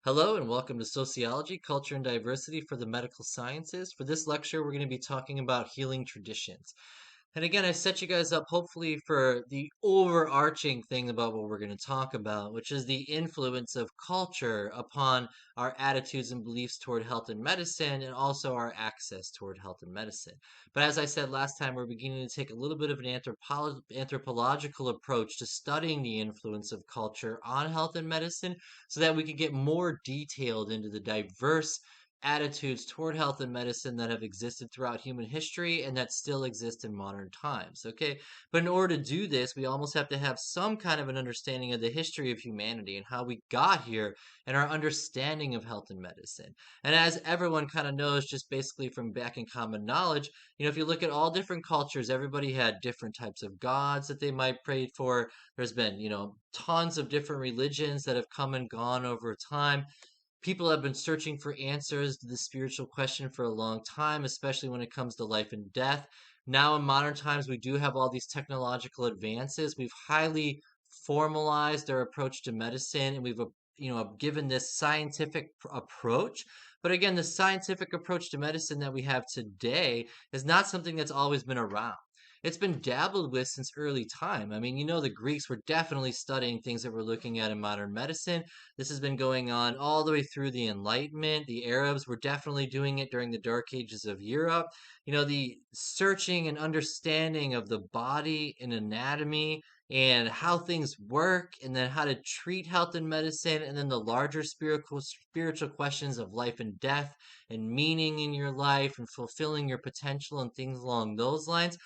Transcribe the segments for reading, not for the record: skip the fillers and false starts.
Hello and welcome to Sociology, Culture, and Diversity for the Medical Sciences. For this lecture, we're going to be talking about healing traditions. And again, I set you guys up hopefully for the overarching thing about what we're going to talk about, which is the influence of culture upon our attitudes and beliefs toward health and medicine, and also our access toward health and medicine. But as I said last time, we're beginning to take a little bit of an anthropological approach to studying the influence of culture on health and medicine so that we could get more detailed into the diverse attitudes toward health and medicine that have existed throughout human history and that still exist in modern times. Okay. But in order to do this, we almost have to have some kind of an understanding of the history of humanity and how we got here and our understanding of health and medicine. And as everyone kind of knows, just basically from back in common knowledge, if you look at all different cultures, everybody had different types of gods that they might pray for. There's been, tons of different religions that have come and gone over time. People have been searching for answers to the spiritual question for a long time, especially when it comes to life and death. Now, in modern times, we do have all these technological advances. We've highly formalized our approach to medicine, and we've given this scientific approach. But again, the scientific approach to medicine that we have today is not something that's always been around. It's been dabbled with since early time. I mean, the Greeks were definitely studying things that we're looking at in modern medicine. This has been going on all the way through the Enlightenment. The Arabs were definitely doing it during the Dark Ages of Europe. The searching and understanding of the body and anatomy and how things work, and then how to treat health and medicine, and then the larger spiritual questions of life and death and meaning in your life and fulfilling your potential and things along those lines.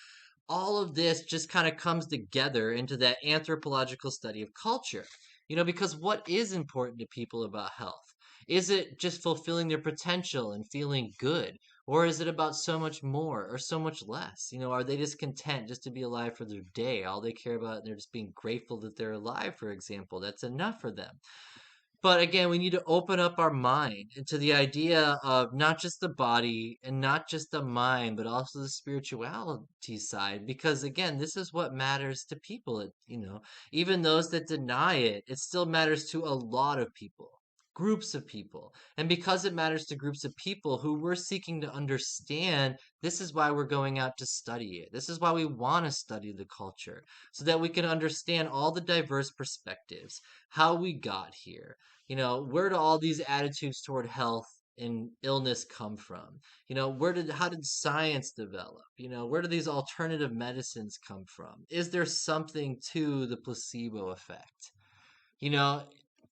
All of this just kind of comes together into that anthropological study of culture. Because what is important to people about health? Is it just fulfilling their potential and feeling good? Or is it about so much more or so much less? Are they just content just to be alive for their day? All they care about, and they're just being grateful that they're alive, for example. That's enough for them. But again, we need to open up our mind into the idea of not just the body and not just the mind, but also the spirituality side. Because again, this is what matters to people. Even those that deny it, it still matters to a lot of people, groups of people. And because it matters to groups of people who we're seeking to understand, this is why we're going out to study it. This is why we want to study the culture, so that we can understand all the diverse perspectives, how we got here. Where do all these attitudes toward health and illness come from? How did science develop? Where do these alternative medicines come from? Is there something to the placebo effect? You know,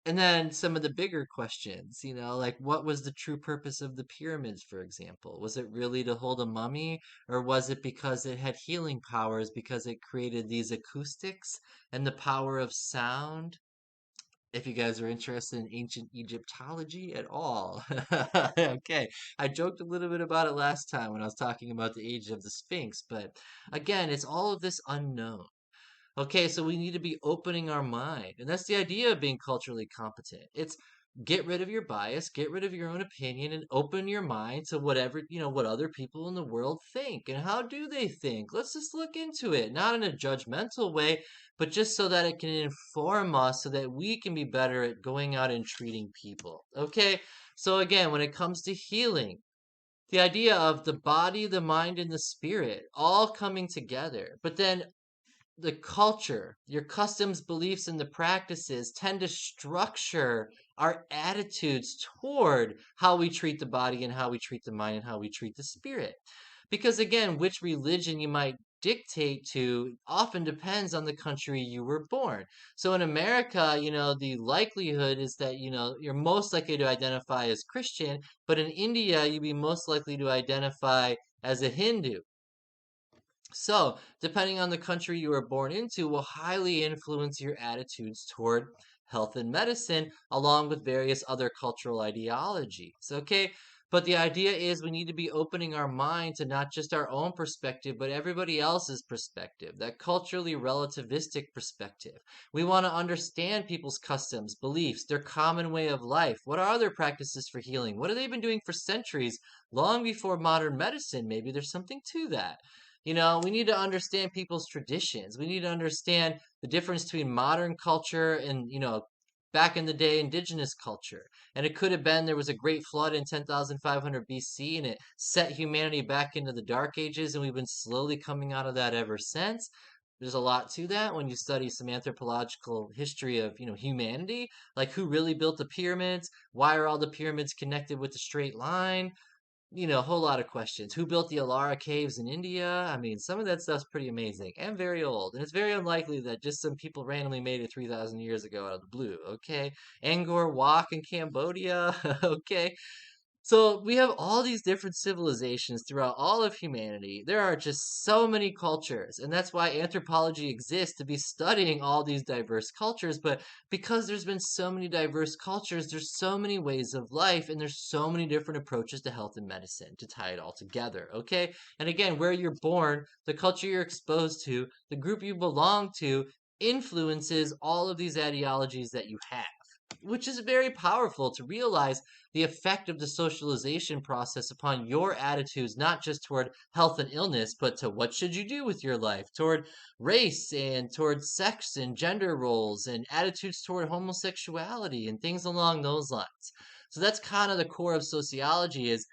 and then some of the bigger questions, like what was the true purpose of the pyramids, for example? Was it really to hold a mummy, or was it because it had healing powers because it created these acoustics and the power of sound? If you guys are interested in ancient Egyptology at all. Okay, I joked a little bit about it last time when I was talking about the age of the Sphinx, but again, it's all of this unknown. Okay, so we need to be opening our mind. And that's the idea of being culturally competent. It's get rid of your bias, get rid of your own opinion, and open your mind to whatever, what other people in the world think. And how do they think? Let's just look into it, not in a judgmental way, but just so that it can inform us so that we can be better at going out and treating people. Okay, so again, when it comes to healing, the idea of the body, the mind, and the spirit all coming together. But then the culture, your customs, beliefs, and the practices tend to structure our attitudes toward how we treat the body and how we treat the mind and how we treat the spirit. Because again, which religion you might dictate to often depends on the country you were born. So in America, the likelihood is that, you're most likely to identify as Christian, but in India, you'd be most likely to identify as a Hindu. So, depending on the country you were born into, will highly influence your attitudes toward health and medicine, along with various other cultural ideologies. Okay, but the idea is we need to be opening our mind to not just our own perspective, but everybody else's perspective, that culturally relativistic perspective. We want to understand people's customs, beliefs, their common way of life. What are their practices for healing? What have they been doing for centuries, long before modern medicine? Maybe there's something to that. We need to understand people's traditions. We need to understand the difference between modern culture and, back in the day indigenous culture. And it could have been there was a great flood in 10,500 BC and it set humanity back into the dark ages, and we've been slowly coming out of that ever since. There's a lot to that when you study some anthropological history of, humanity, like who really built the pyramids, why are all the pyramids connected with a straight line, a whole lot of questions. Who built the Alara caves in India? I mean, some of that stuff's pretty amazing and very old. And it's very unlikely that just some people randomly made it 3,000 years ago out of the blue, okay? Angkor Wat in Cambodia, okay? So we have all these different civilizations throughout all of humanity. There are just so many cultures, and that's why anthropology exists, to be studying all these diverse cultures. But because there's been so many diverse cultures, there's so many ways of life, and there's so many different approaches to health and medicine to tie it all together, okay? And again, where you're born, the culture you're exposed to, the group you belong to, influences all of these ideologies that you have, which is very powerful to realize the effect of the socialization process upon your attitudes, not just toward health and illness, but to what should you do with your life, toward race and toward sex and gender roles and attitudes toward homosexuality and things along those lines. So that's kind of the core of sociology, is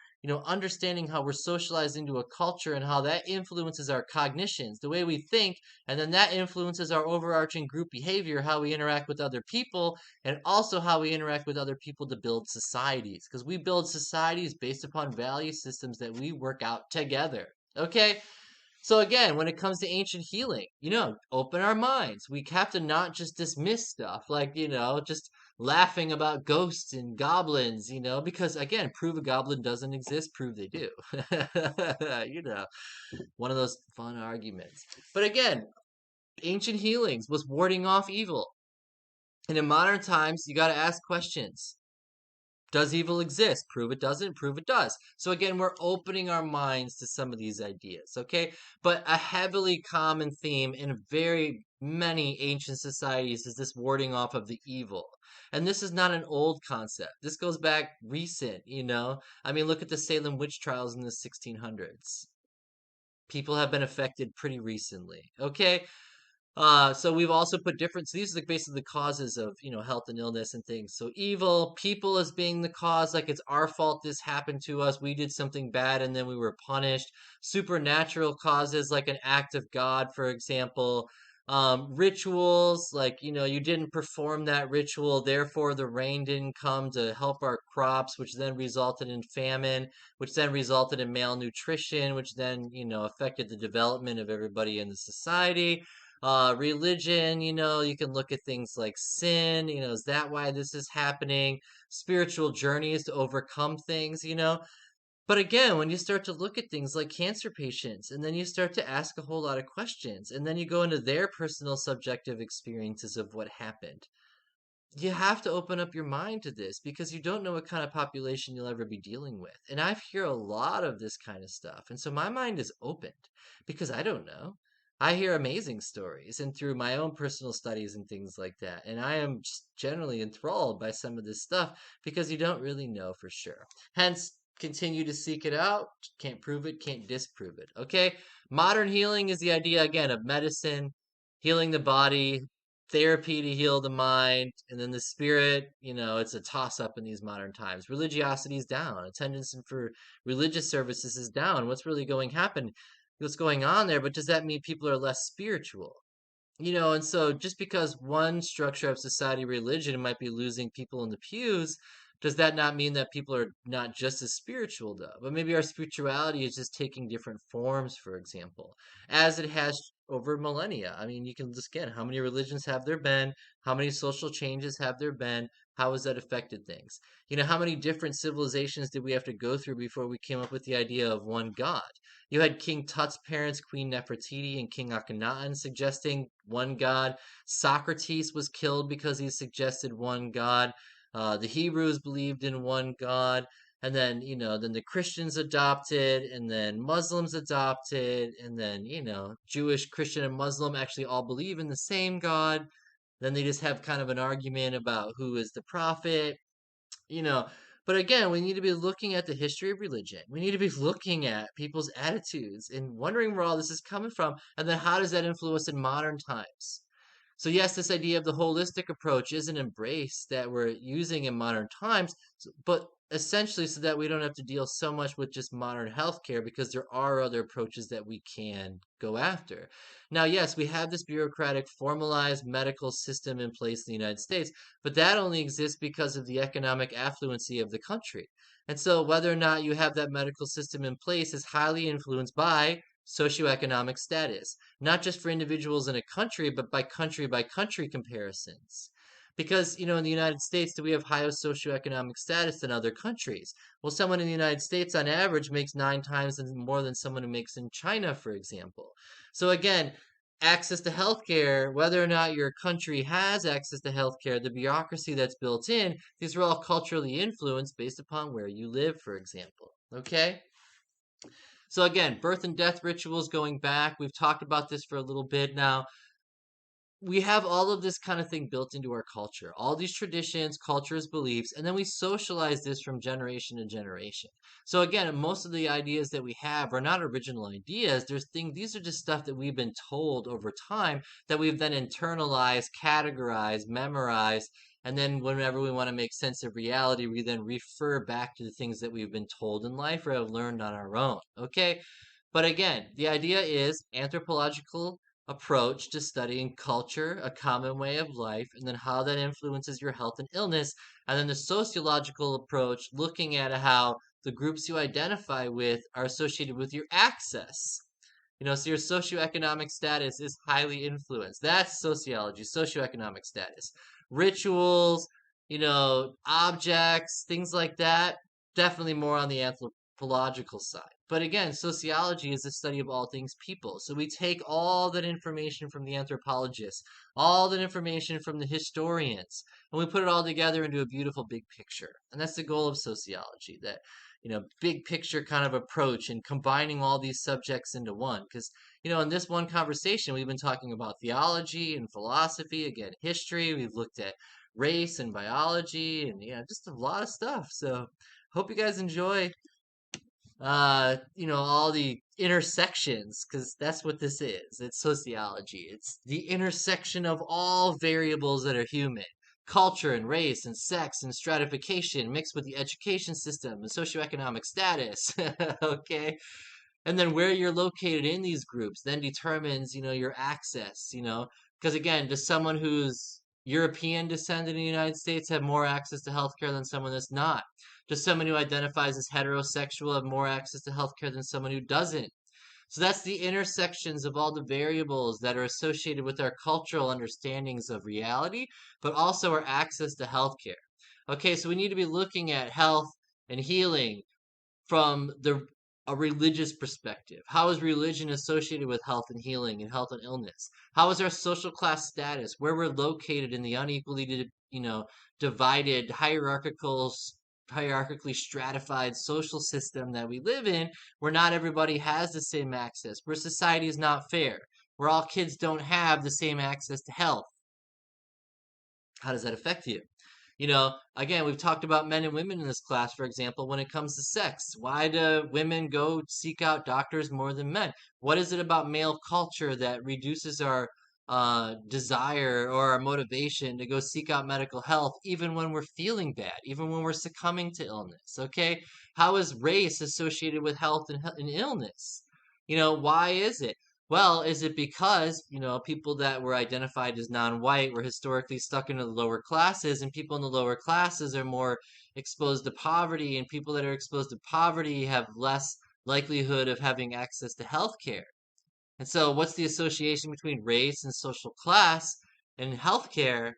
understanding how we're socialized into a culture and how that influences our cognitions, the way we think, and then that influences our overarching group behavior, how we interact with other people, and also how we interact with other people to build societies, because we build societies based upon value systems that we work out together. Okay? So again, when it comes to ancient healing, open our minds. We have to not just dismiss stuff like, just laughing about ghosts and goblins, because again, prove a goblin doesn't exist, prove they do. you know, one of those fun arguments. But again, ancient healings was warding off evil. And in modern times, you got to ask questions. Does evil exist? Prove it doesn't, prove it does. So again, we're opening our minds to some of these ideas, okay? But a heavily common theme in very many ancient societies is this warding off of the evil. And this is not an old concept. This goes back recent. I mean, look at the Salem witch trials in the 1600s. People have been affected pretty recently, okay? So we've also put different. So these are basically the causes of health and illness and things. So evil, people as being the cause, like it's our fault this happened to us. We did something bad and then we were punished. Supernatural causes, like an act of God, for example. Rituals, like you didn't perform that ritual, therefore the rain didn't come to help our crops, which then resulted in famine, which then resulted in malnutrition, which then affected the development of everybody in the society. Religion, you can look at things like sin, is that why this is happening? Spiritual journeys to overcome things. But again, when you start to look at things like cancer patients, and then you start to ask a whole lot of questions, and then you go into their personal subjective experiences of what happened, you have to open up your mind to this, because you don't know what kind of population you'll ever be dealing with. And I hear a lot of this kind of stuff. And so my mind is opened because I don't know. I hear amazing stories and through my own personal studies and things like that. And I am just generally enthralled by some of this stuff because you don't really know for sure. Hence, continue to seek it out. Can't prove it, can't disprove it. Okay? Modern healing is the idea, again, of medicine, healing the body, therapy to heal the mind, and then the spirit. It's a toss up in these modern times. Religiosity is down, attendance for religious services is down. What's going on there? But does that mean people are less spiritual? And so just because one structure of society, religion, might be losing people in the pews, does that not mean that people are not just as spiritual, though? But maybe our spirituality is just taking different forms, for example, as it has over millennia. I mean, you can just get how many religions have there been? How many social changes have there been? How has that affected things? How many different civilizations did we have to go through before we came up with the idea of one God? You had King Tut's parents, Queen Nefertiti and King Akhenaten, suggesting one God. Socrates was killed because he suggested one God. The Hebrews believed in one God. And then, then the Christians adopted, and then Muslims adopted, and then, Jewish, Christian, and Muslim actually all believe in the same God. Then they just have kind of an argument about who is the prophet you know but again, we need to be looking at the history of religion. We need to be looking at people's attitudes and wondering where all this is coming from, and then how does that influence in modern times. So yes, this idea of the holistic approach is an embrace that we're using in modern times, but essentially so that we don't have to deal so much with just modern healthcare because there are other approaches that we can go after. Now, yes, we have this bureaucratic formalized medical system in place in the United States, but that only exists because of the economic affluency of the country. And so whether or not you have that medical system in place is highly influenced by socioeconomic status, not just for individuals in a country, but by country comparisons. Because, in the United States, do we have higher socioeconomic status than other countries? Well, someone in the United States on average makes 9 times more than someone who makes in China, for example. So again, access to healthcare, whether or not your country has access to healthcare, the bureaucracy that's built in, these are all culturally influenced based upon where you live, for example. Okay? So again, birth and death rituals going back, we've talked about this for a little bit now. We have all of this kind of thing built into our culture, all these traditions, cultures, beliefs, and then we socialize this from generation to generation. So again, most of the ideas that we have are not original ideas. These are just stuff that we've been told over time that we've then internalized, categorized, memorized, and then whenever we want to make sense of reality, we then refer back to the things that we've been told in life or have learned on our own. Okay? But again, the idea is anthropological approach to studying culture, a common way of life, and then how that influences your health and illness. And then the sociological approach, looking at how the groups you identify with are associated with your access. So your socioeconomic status is highly influenced. That's sociology, socioeconomic status. Rituals, objects, things like that, definitely more on the anthropological side. But again, sociology is the study of all things people. So we take all that information from the anthropologists, all that information from the historians, and we put it all together into a beautiful big picture. And that's the goal of sociology, that big picture kind of approach and combining all these subjects into one. Because, in this one conversation, we've been talking about theology and philosophy, again, history. We've looked at race and biology and, just a lot of stuff. So, hope you guys enjoy all the intersections, because that's what this is. It's sociology. It's the intersection of all variables that are human. Culture and race and sex and stratification mixed with the education system and socioeconomic status. Okay? And then where you're located in these groups then determines, your access, because again, does someone who's European descent in the United States have more access to healthcare than someone that's not? Does someone who identifies as heterosexual have more access to healthcare than someone who doesn't? So that's the intersections of all the variables that are associated with our cultural understandings of reality, but also our access to healthcare. Okay, so we need to be looking at health and healing from a religious perspective. How is religion associated with health and healing and health and illness? How is our social class status, where we're located in the unequally, divided, hierarchically stratified social system that we live in, where not everybody has the same access, where society is not fair, where all kids don't have the same access to health? How does that affect you? Again, we've talked about men and women in this class, for example, when it comes to sex. Why do women go seek out doctors more than men? What is it about male culture that reduces our desire or our motivation to go seek out medical health, even when we're feeling bad, even when we're succumbing to illness? Okay. How is race associated with health and illness? Why is it? Well, is it because, people that were identified as non-white were historically stuck into the lower classes, and people in the lower classes are more exposed to poverty, and people that are exposed to poverty have less likelihood of having access to health care? And so, what's the association between race and social class and healthcare?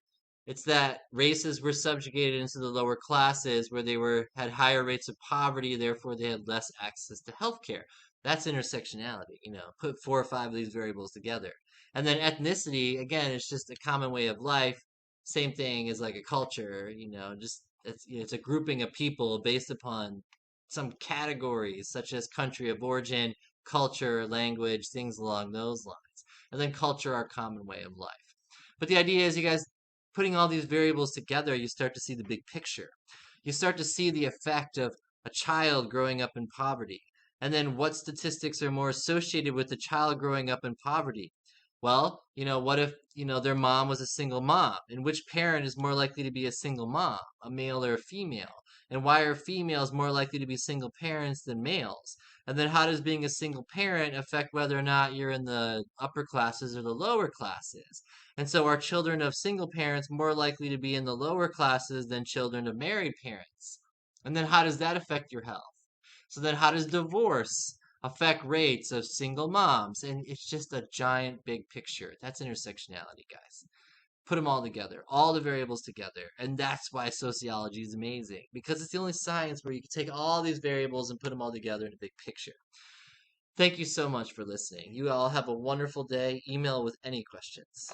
It's that races were subjugated into the lower classes where they had higher rates of poverty, therefore they had less access to healthcare. That's intersectionality, put 4 or 5 of these variables together. And then ethnicity, again, it's just a common way of life. Same thing as like a culture, just it's a grouping of people based upon some categories such as country of origin, culture, language, things along those lines. And then culture, our common way of life. But the idea is, you guys, putting all these variables together, you start to see the big picture. You start to see the effect of a child growing up in poverty. And then what statistics are more associated with the child growing up in poverty? Well, what if, their mom was a single mom? And which parent is more likely to be a single mom, a male or a female? And why are females more likely to be single parents than males? And then how does being a single parent affect whether or not you're in the upper classes or the lower classes? And so are children of single parents more likely to be in the lower classes than children of married parents? And then how does that affect your health? So then how does divorce affect rates of single moms? And it's just a giant big picture. That's intersectionality, guys. Put them all together, all the variables together. And that's why sociology is amazing, because it's the only science where you can take all these variables and put them all together in a big picture. Thank you so much for listening. You all have a wonderful day. Email with any questions.